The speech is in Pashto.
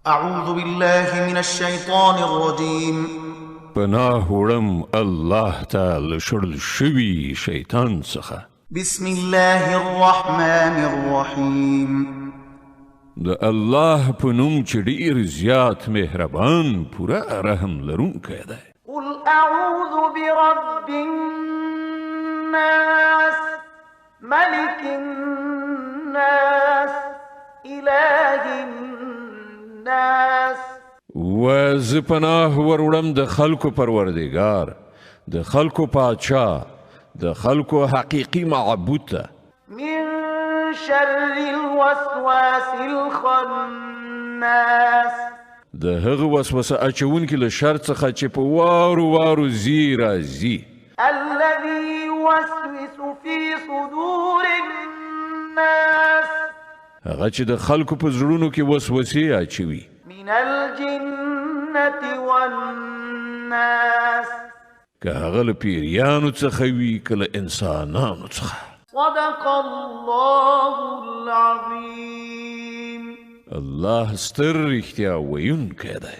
أعوذ بالله من الشيطان الرجيم پناه وړم الله تعالی شړل شوي شیطان څخه. بسم الله الرحمن الرحيم د الله په نوم چې ډېر زیات مهربان پوره رحم لرونکی دی. قل أعوذ برب الناس ملك الناس إله الناس. و زه پناه وروړم د خلکو پروردګار، د خلکو پاچا، د خلکو حقیقي معبود ته. من شر الوسواس الخناس. د هغه وسوسه اچونکي له شر څخه چې په وارو وارو ځي راځي. الذي يوسوس في صدور الناس. هغه چې د خلکو په زړونو کې وسوسې اچوي. من الجنة والناس. که هغه له پیریانو څخه وي که له انسانانو څخه. صدق الله العظيم. الله ستر رښتیا ویونکی دی.